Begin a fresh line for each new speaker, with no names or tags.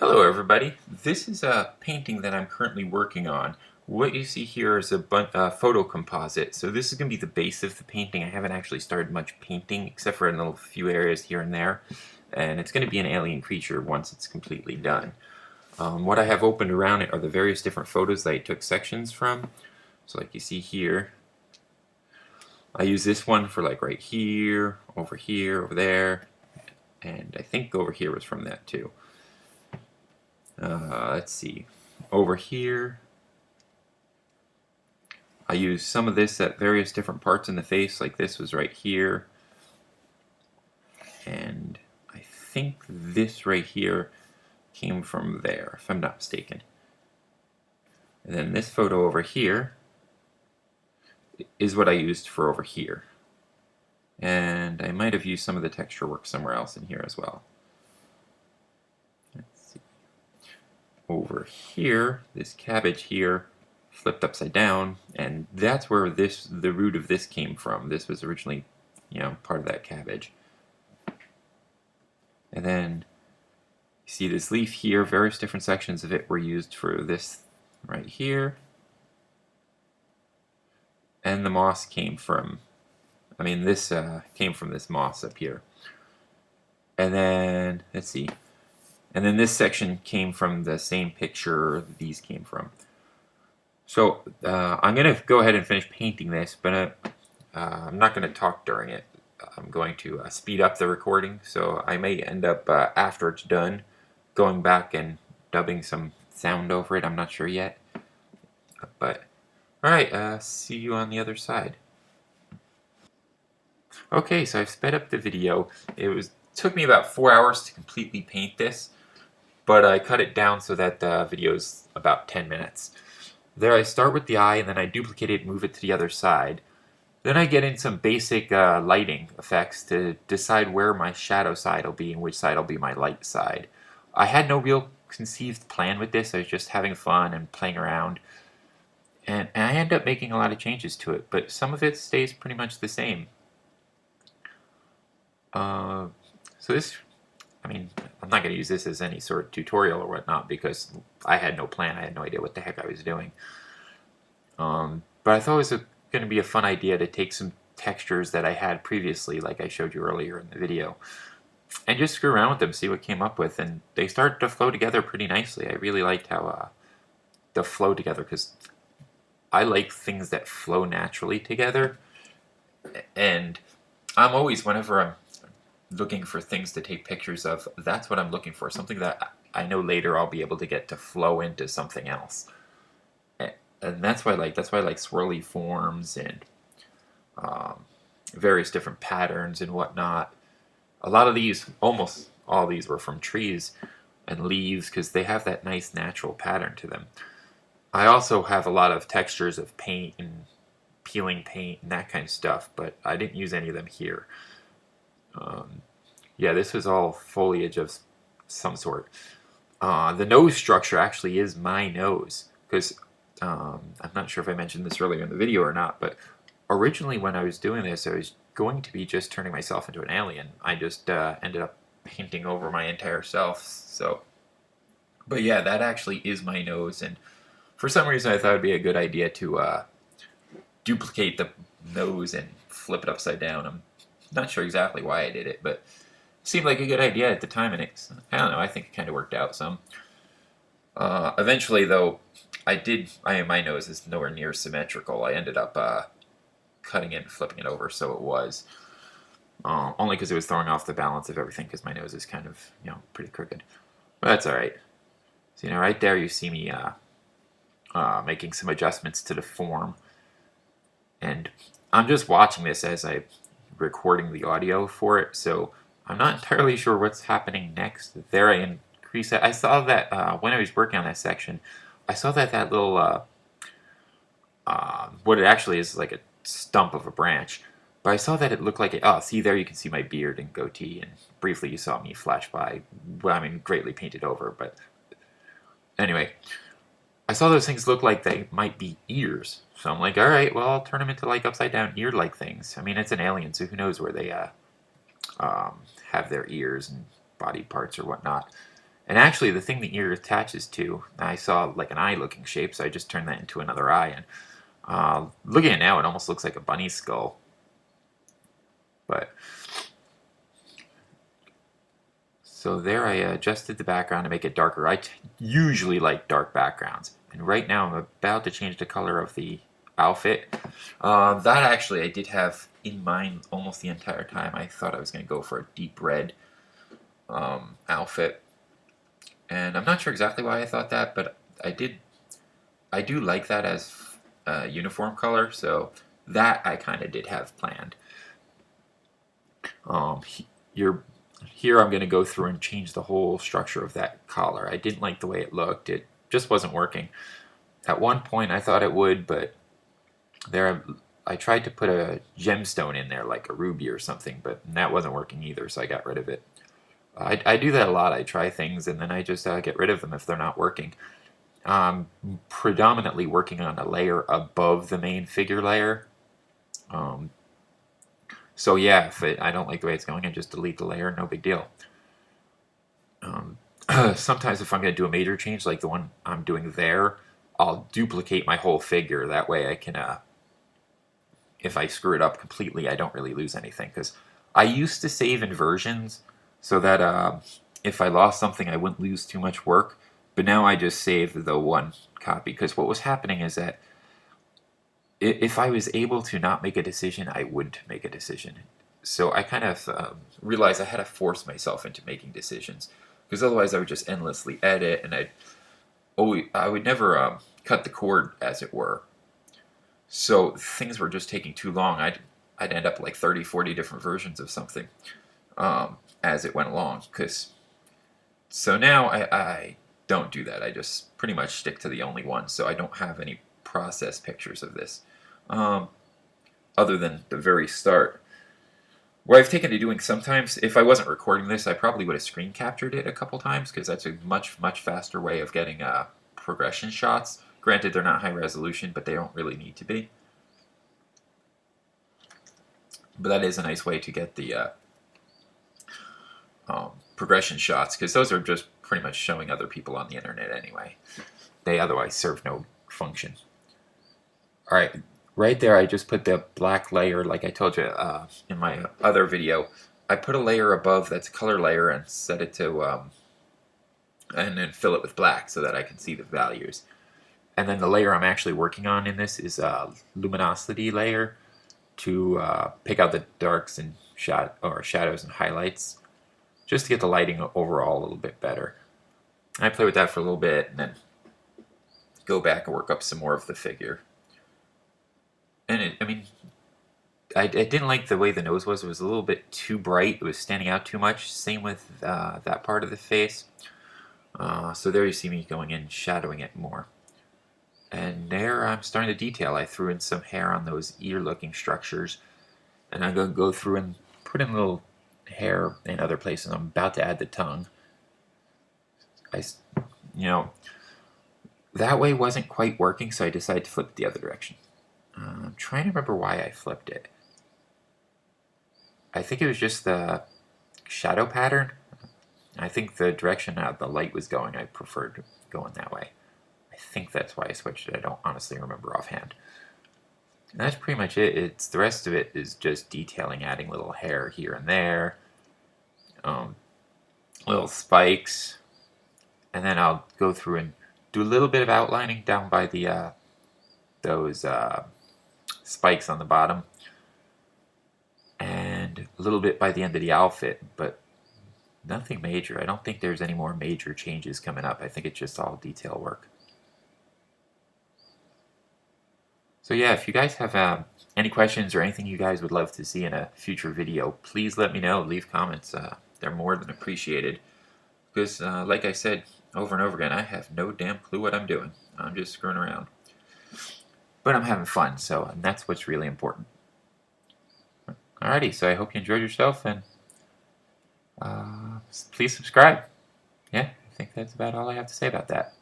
Hello everybody. This is a painting that I'm currently working on. What you see here is a photo composite. So this is going to be the base of the painting. I haven't actually started much painting except for in a few areas here and there. And it's going to be an alien creature once it's completely done. What I have opened around it are the various different photos that I took sections from. So like you see here, I use this one for like right here, over there, and I think over here was from that too. Let's see, over here I use some of this at various different parts in the face, like this was right here, and I think this right here came from there, if I'm not mistaken. And then this photo over here is what I used for over here. And I might have used some of the texture work somewhere else in here as well. Let's see. Over here, this cabbage here flipped upside down, and that's where the root of this came from. This was originally, part of that cabbage. And then you see this leaf here, various different sections of it were used for this right here. And the moss came from, this came from this moss up here. And then, let's see, and then this section came from the same picture these came from. So I'm going to go ahead and finish painting this, but I'm not going to talk during it. I'm going to speed up the recording, so I may end up, after it's done, going back and dubbing some sound over it. I'm not sure yet. But, alright, see you on the other side. Okay, so I've sped up the video. It took me about 4 hours to completely paint this, but I cut it down so that the video is about 10 minutes. There I start with the eye, and then I duplicate it and move it to the other side. Then I get in some basic lighting effects to decide where my shadow side will be and which side will be my light side. I had no real conceived plan with this. I was just having fun and playing around. And I end up making a lot of changes to it, but some of it stays pretty much the same. So this, I'm not going to use this as any sort of tutorial or whatnot because I had no plan. I had no idea what the heck I was doing. But I thought it was going to be a fun idea to take some textures that I had previously, like I showed you earlier in the video, and just screw around with them, see what came up with, and they start to flow together pretty nicely. I really liked how they flow together, because I like things that flow naturally together, and I'm always, whenever I'm looking for things to take pictures of, that's what I'm looking for, something that I know later I'll be able to get to flow into something else. And that's why I like swirly forms and various different patterns and whatnot. A lot of these, almost all these, were from trees and leaves because they have that nice natural pattern to them. I also have a lot of textures of paint and peeling paint and that kind of stuff, but I didn't use any of them here. Yeah, this was all foliage of some sort. The nose structure actually is my nose, because I'm not sure if I mentioned this earlier in the video or not, but originally when I was doing this, I was going to be just turning myself into an alien. I just ended up painting over my entire self. So, but yeah, that actually is my nose, and for some reason I thought it'd be a good idea to duplicate the nose and flip it upside down. I'm not sure exactly why I did it, but it seemed like a good idea at the time, and I don't know, I think it kind of worked out some. Eventually, though, my nose is nowhere near symmetrical. I ended up cutting it and flipping it over so it was. Only because it was throwing off the balance of everything, because my nose is kind of, pretty crooked. But that's alright. So, right there you see me making some adjustments to the form. And I'm just watching this as I'm recording the audio for it, so I'm not entirely sure what's happening next. There I increase it. I saw that when I was working on that section, I saw that little, what it actually is like a stump of a branch, but I saw that it looked like it. Oh, see there, you can see my beard and goatee, and briefly you saw me flash by. Well, greatly painted over, but anyway, I saw those things look like they might be ears. So I'm like, all right, well, I'll turn them into like upside down ear-like things. It's an alien, so who knows where they have their ears and body parts or whatnot. And actually, the thing the ear attaches to, I saw like an eye-looking shape, so I just turned that into another eye. And looking at it now, it almost looks like a bunny skull. But so there, I adjusted the background to make it darker. I usually like dark backgrounds, and right now I'm about to change the color of the outfit. That actually I did have in mind almost the entire time. I thought I was going to go for a deep red outfit, and I'm not sure exactly why I thought that, but I do like that as a uniform color, so that I kind of did have planned. You're Here I'm going to go through and change the whole structure of that collar. I didn't like the way it looked. It just wasn't working. At one point I thought it would, but there I tried to put a gemstone in there like a ruby or something, but that wasn't working either, so I got rid of it. I do that a lot. I try things and then I just get rid of them if they're not working. I'm predominantly working on a layer above the main figure layer. So yeah, if I don't like the way it's going, I just delete the layer, no big deal. Sometimes if I'm going to do a major change like the one I'm doing there, I'll duplicate my whole figure. That way I can, if I screw it up completely, I don't really lose anything. Because I used to save in versions so that if I lost something, I wouldn't lose too much work. But now I just save the one copy. Because what was happening is that if I was able to not make a decision, I would make a decision. So I kind of realized I had to force myself into making decisions, because otherwise I would just endlessly edit, and I would never cut the cord, as it were. So things were just taking too long. I'd end up like 30, 40 different versions of something as it went along. So now I don't do that. I just pretty much stick to the only one. So I don't have any process pictures of this. Other than the very start. What I've taken to doing sometimes, if I wasn't recording this, I probably would have screen captured it a couple times, because that's a much, much faster way of getting progression shots. Granted, they're not high resolution, but they don't really need to be. But that is a nice way to get the progression shots, because those are just pretty much showing other people on the internet anyway. They otherwise serve no function. Alright. Right there, I just put the black layer, like I told you in my other video. I put a layer above that's a color layer and set it to, and then fill it with black so that I can see the values. And then the layer I'm actually working on in this is a luminosity layer to pick out the darks and shadows and highlights, just to get the lighting overall a little bit better. And I play with that for a little bit and then go back and work up some more of the figure. And I didn't like the way the nose was. It was a little bit too bright. It was standing out too much. Same with that part of the face. So there you see me going in, shadowing it more. And there I'm starting to detail. I threw in some hair on those ear-looking structures. And I'm going to go through and put in little hair in other places. I'm about to add the tongue. That way wasn't quite working, so I decided to flip it the other direction. I'm trying to remember why I flipped it. I think it was just the shadow pattern. I think the direction the light was going, I preferred going that way. I think that's why I switched it. I don't honestly remember offhand. And that's pretty much it. The rest of it is just detailing, adding little hair here and there, little spikes, and then I'll go through and do a little bit of outlining down by the those spikes on the bottom, and a little bit by the end of the outfit, but nothing major. I don't think there's any more major changes coming up. I think it's just all detail work. So yeah, if you guys have any questions or anything you guys would love to see in a future video, please let me know. Leave comments. They're more than appreciated. Because, like I said over and over again, I have no damn clue what I'm doing. I'm just screwing around. But I'm having fun, and that's what's really important. Alrighty, so I hope you enjoyed yourself, and please subscribe. Yeah, I think that's about all I have to say about that.